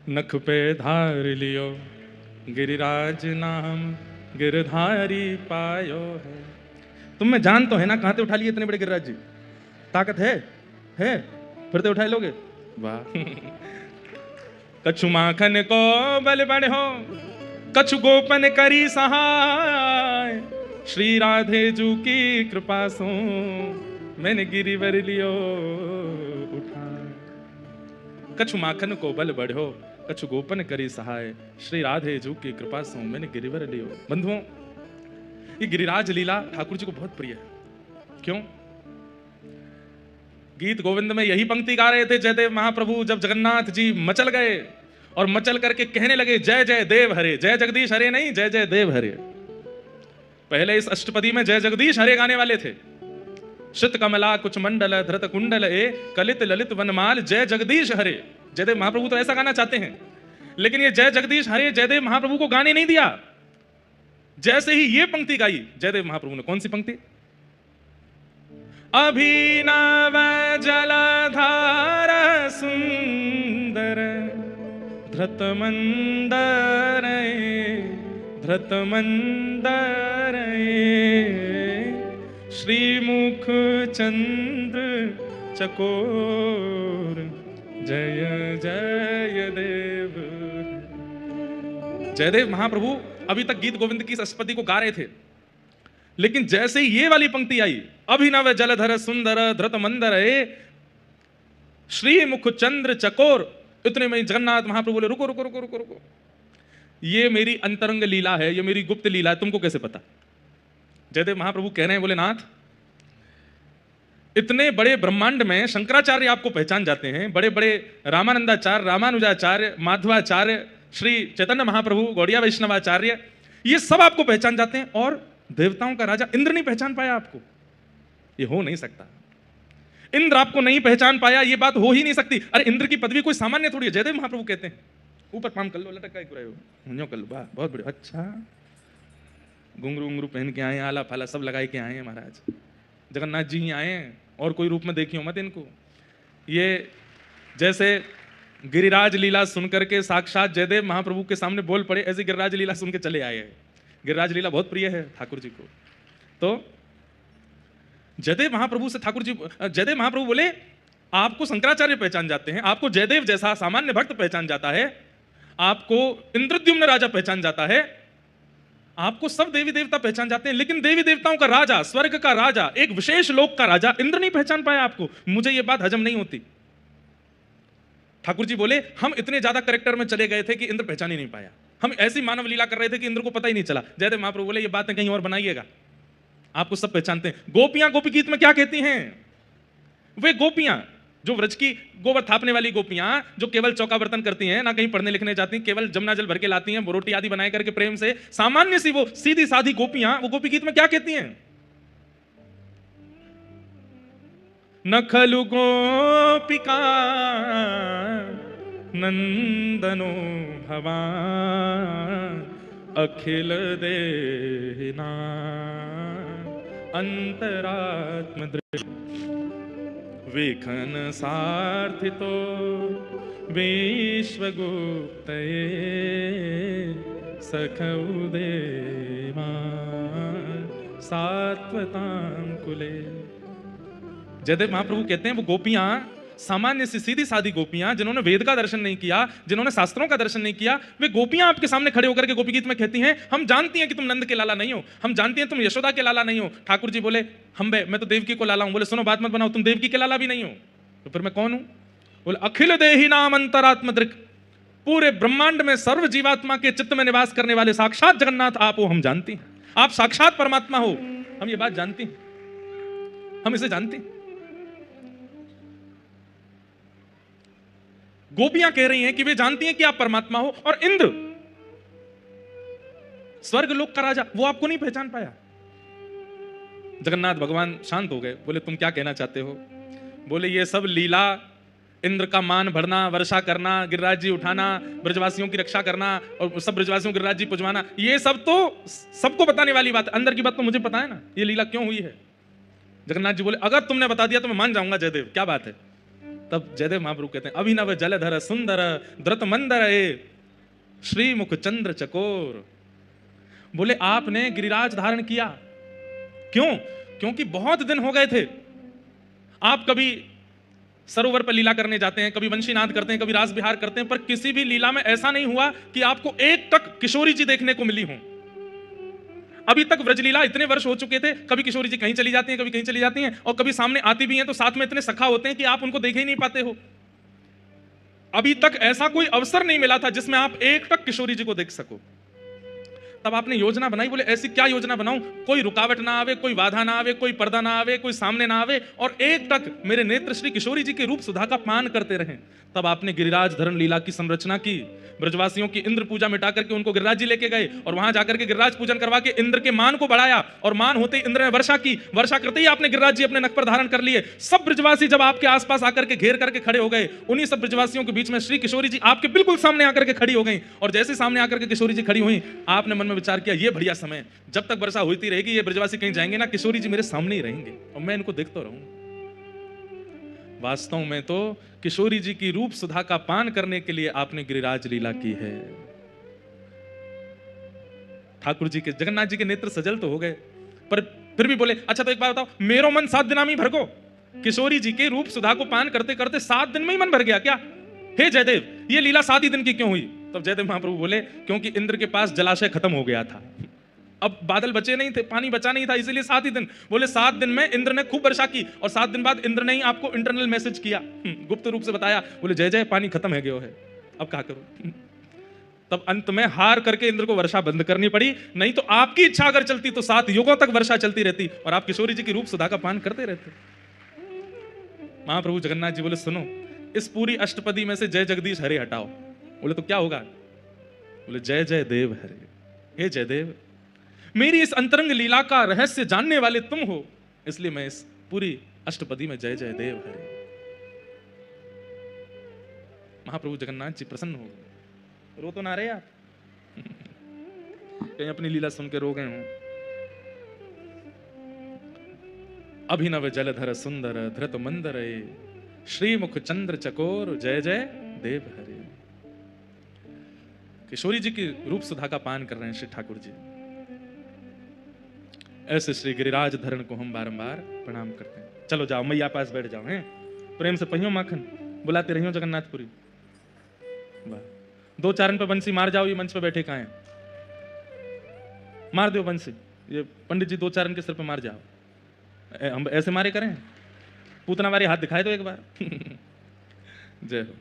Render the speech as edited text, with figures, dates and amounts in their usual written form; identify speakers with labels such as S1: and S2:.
S1: नख पे धार लियो गिरिराज नाम गिरधारी पायो है। तुम में जान तो है ना, कहां से उठा लिए इतने बड़े गिरिराज जी? ताकत है फिर तो उठा लोगे। वाह। कछु माखन को बल बड़े हो, कछु गोपन करी सहाय, श्री राधे जू की कृपा सो मैंने गिरिवर लियो उठा। कछु माखन को बल बढ़ो, कछु गोपन करी सहाय, श्री राधे जू की कृपा सो मैंने गिरिवर लियो। बंधुओं, ये गिरिराज लीला ठाकुर जी को बहुत प्रिय है। क्यों? गीत गोविंद में यही पंक्ति गा रहे थे जयदेव महाप्रभु जब जगन्नाथ जी मचल गए और मचल करके कहने लगे जय जय देव हरे, जय जगदीश हरे नहीं, जय जय देव हरे। पहले इस अष्टपदी में जय जगदीश हरे गाने वाले थे। शित कमला कुछ मंडल धृत कुंडल ए कलित ललित वनमाल जय जगदीश हरे। जयदेव महाप्रभु तो ऐसा गाना चाहते हैं, लेकिन ये जय जगदीश हरे जयदेव महाप्रभु को गाने नहीं दिया। जैसे ही ये पंक्ति गाई जयदेव महाप्रभु ने, कौन सी पंक्ति? अभिनव जलधार सुंदर धृत मंदर धृत मंदर श्रीमुख चंद्र चकोर जय जय देव। जयदेव महाप्रभु अभी तक गीत गोविंद की अष्टपदी को गा रहे थे, लेकिन जैसे ही ये वाली पंक्ति आई, अभिनव जलधर सुंदर धृत मंदर श्री मुख चंद्र चकोर, इतने में जगन्नाथ महाप्रभु बोले रुको रुको रुको रुको रुको, ये मेरी अंतरंग लीला है, ये मेरी गुप्त लीला है, तुमको कैसे पता? जयदेव महाप्रभु कह रहे हैं, बोले नाथ, इतने बड़े ब्रह्मांड में शंकराचार्य आपको पहचान जाते हैं, बड़े बड़े रामानंदाचार्य, रामानुजाचार्य, माधवाचार्य, श्री चैतन्य महाप्रभु, गौड़िया वैष्णवाचार्य, ये सब आपको पहचान जाते हैं, और देवताओं का राजा इंद्र नहीं पहचान पाया आपको? ये हो नहीं सकता। इंद्र आपको नहीं पहचान पाया, ये बात हो ही नहीं सकती। अरे इंद्र की पदवी कोई सामान्य थोड़ी है। जयदेव महाप्रभु कहते हैं ऊपर पाम कर लो, लटक कर लो, वाह बहुत बढ़िया, अच्छा घुंघरू उंगरू पहन के आए, आला फाला सब लगाए के आए हैं महाराज, जगन्नाथ जी ही आए हैं, और कोई रूप में देखियो मत इनको। ये जैसे गिरिराज लीला सुनकर के साक्षात जयदेव महाप्रभु के सामने बोल पड़े, ऐसी गिरिराज लीला सुन के चले आए हैं। गिरिराज लीला बहुत प्रिय है ठाकुर जी को। तो जयदेव महाप्रभु से ठाकुर जी, जयदेव महाप्रभु बोले आपको शंकराचार्य पहचान जाते हैं, आपको जयदेव जैसा सामान्य भक्त पहचान जाता है, आपको इंद्रद्युम्न राजा पहचान जाता है, आपको सब देवी देवता पहचान जाते हैं, लेकिन देवी देवताओं का राजा, स्वर्ग का राजा, एक विशेष लोक का राजा इंद्र नहीं पहचान पाया आपको। मुझे यह बात हजम नहीं होती। ठाकुर जी बोले हम इतने ज्यादा करेक्टर में चले गए थे कि इंद्र पहचान ही नहीं पाया, हम ऐसी मानव लीला कर रहे थे कि इंद्र को पता ही नहीं चला। जयदेव महाप्रभु बोले ये बातें कहीं और बनाइएगा, आपको सब पहचानते हैं। गोपियां गोपी गीत में क्या कहती हैं? वे गोपियां जो व्रज की गोबर थापने वाली गोपियां, जो केवल चौका बर्तन करती हैं, ना कहीं पढ़ने लिखने जाती, केवल जमुना जल भर के लाती हैं, रोटी आदि बनाए करके प्रेम से, सामान्य सी वो सीधी साधी गोपियां, वो गोपी गीत में क्या कहती हैं? न खलु गोपिका नंदनो भवान अखिल देना अंतरात्म वेखन सार्थितो विश्वगुप्त सखौ देवा सात्वतां कुले। जयदेव महाप्रभु कहते हैं वो गोपियां सामान्य सी सीधी सादी गोपियां, जिन्होंने वेद का दर्शन नहीं किया, जिन्होंने शास्त्रों का दर्शन नहीं किया, वे गोपियां आपके सामने खड़े होकर के गोपी गीत में कहती हैं हम जानती हैं कि तुम नंद के लाला नहीं हो, हम जानती हैं तुम यशोदा के लाला नहीं हो। ठाकुर जी बोले हम मैं तो देवकी को लाला हूं। बोले सुनो बात मत बनाओ, तुम देवकी के लाला भी नहीं हो, तो फिर मैं कौन हूं? बोले अखिल देही नाम अंतरात्म दृक्, पूरे ब्रह्मांड में सर्व जीवात्मा के चित्त में निवास करने वाले साक्षात जगन्नाथ आप हो, हम जानती हैं। आप साक्षात परमात्मा हो, हम ये बात जानती हैं, हम इसे जानते हैं। गोपियां कह रही हैं कि वे जानती हैं कि आप परमात्मा हो, और इंद्र स्वर्ग लोक का राजा, वो आपको नहीं पहचान पाया। जगन्नाथ भगवान शांत हो गए, बोले तुम क्या कहना चाहते हो? बोले ये सब लीला, इंद्र का मान भरना, वर्षा करना, गिरिराज जी उठाना, ब्रजवासियों की रक्षा करना, और सब ब्रजवासियों गिरिराज जी पुजवाना, ये सब तो सबको बताने वाली बात, अंदर की बात तो मुझे पता है ना, ये लीला क्यों हुई है। जगन्नाथ जी बोले अगर तुमने बता दिया तो मैं मान जाऊंगा जयदेव, क्या बात है। तब जयदेव महाप्रभु कहते हैं अभिनव जलधर सुंदर द्रुत मंदर श्री मुख चंद्र चकोर। बोले आपने गिरिराज धारण किया, क्यों? क्योंकि बहुत दिन हो गए थे। आप कभी सरोवर पर लीला करने जाते हैं, कभी वंशीनाद करते हैं, कभी रास विहार करते हैं, पर किसी भी लीला में ऐसा नहीं हुआ कि आपको एक टक किशोरी जी देखने को मिली हो। अभी तक व्रजलीला इतने वर्ष हो चुके थे, कभी किशोरी जी कहीं चली जाती हैं, कभी कहीं चली जाती हैं, और कभी सामने आती भी हैं तो साथ में इतने सखा होते हैं कि आप उनको देख ही नहीं पाते हो। अभी तक ऐसा कोई अवसर नहीं मिला था जिसमें आप एक टक किशोरी जी को देख सको। तब आपने योजना बनाई, बोले ऐसी क्या योजना बनाऊं कोई रुकावट ना आवे, कोई बाधा ना आवे, कोई पर्दा ना आवे, कोई सामने ना आवे, और एक टक मेरे नेत्र श्री किशोरी जी के रूप सुधा का पान करते रहें। तब आपने गिरिराज धरण लीला की संरचना की। ब्रजवासियों की इंद्र पूजा मिटा करके उनको गिरिराज जी लेके गए, और वहां जाकर के गिरिराज पूजन करवा के इंद्र के मान को बढ़ाया, और मान होते ही इंद्र ने वर्षा की। वर्षा करते ही आपने गिरिराज जी अपने नख पर धारण कर लिए। सब ब्रजवासी जब आपके आसपास आकर के घेर करके खड़े हो गए, उन्हीं सब ब्रजवासियों के बीच में श्री किशोरी जी आपके बिल्कुल सामने आकर के खड़ी हो गई। और जैसे सामने आकर के किशोरी जी खड़ी हुई, आपने मन में विचार किया ये बढ़िया समय, जब तक वर्षा होती रहेगी ये ब्रजवासी कहीं जाएंगे ना, किशोरी जी मेरे सामने ही रहेंगे और मैं इनको देखता रहूंगा। वास्तव में तो किशोरी जी की रूप सुधा का पान करने के लिए आपने गिरिराज लीला की है। ठाकुर जी के, जगन्नाथ जी के नेत्र सजल तो हो गए, पर फिर भी बोले अच्छा तो एक बात बताओ, मेरो मन 7 दिन में भर गो। किशोरी जी के रूप सुधा को पान करते करते 7 दिन में ही मन भर गया क्या? हे जयदेव, ये लीला 7 ही दिन की क्यों हुई? तब जयदेव महाप्रभु बोले क्योंकि इंद्र के पास जलाशय खत्म हो गया था, अब बादल बचे नहीं थे, पानी बचा नहीं था, इसीलिए 7 ही दिन। बोले 7 दिन में इंद्र ने खूब वर्षा की, और 7 दिन बाद इंद्र ने ही आपको इंटरनल मैसेज किया, गुप्त रूप से बताया, बोले जय जय पानी खत्म है गयो है, अब क्या करो। तब अंत में हार करके इंद्र को वर्षा बंद करनी पड़ी, नहीं तो आपकी इच्छा अगर चलती तो 7 युगों तक वर्षा चलती रहती और आप किशोरी जी की रूप सुधा का पान करते रहते। महाप्रभु जगन्नाथ जी बोले सुनो, इस पूरी अष्टपदी में से जय जगदीश हरे हटाओ। बोले तो क्या होगा? बोले जय जय देव हरे। हे जयदेव, मेरी इस अंतरंग लीला का रहस्य जानने वाले तुम हो, इसलिए मैं इस पूरी अष्टपदी में जय जय देव हरे। महाप्रभु जगन्नाथ जी प्रसन्न हो गए। रो तो ना रहे आप? कहीं अपनी लीला सुन के रो गए हो? अभिनव जलधर सुंदर धृत मंदर श्री मुख चंद्र चकोर जय जय देव हरे। किशोरी जी की रूप सुधा का पान कर रहे हैं श्री ठाकुर जी। ऐसे श्री गिरिराज धरण को हम बारंबार प्रणाम करते हैं। चलो जाओ मैया पास बैठ जाओ, हैं प्रेम से पहियो माखन बुलाते रहियो जगन्नाथपुरी। वाह, 2 चारण पे बंसी मार जाओ, ये मंच पे बैठे कहाँ हैं? मार दो बंसी, ये पंडित जी 2 चारण के सिर पे मार जाओ। हम ऐसे मारे करें? पूतना वारी हाथ दिखाए दो एक बार। जय हो।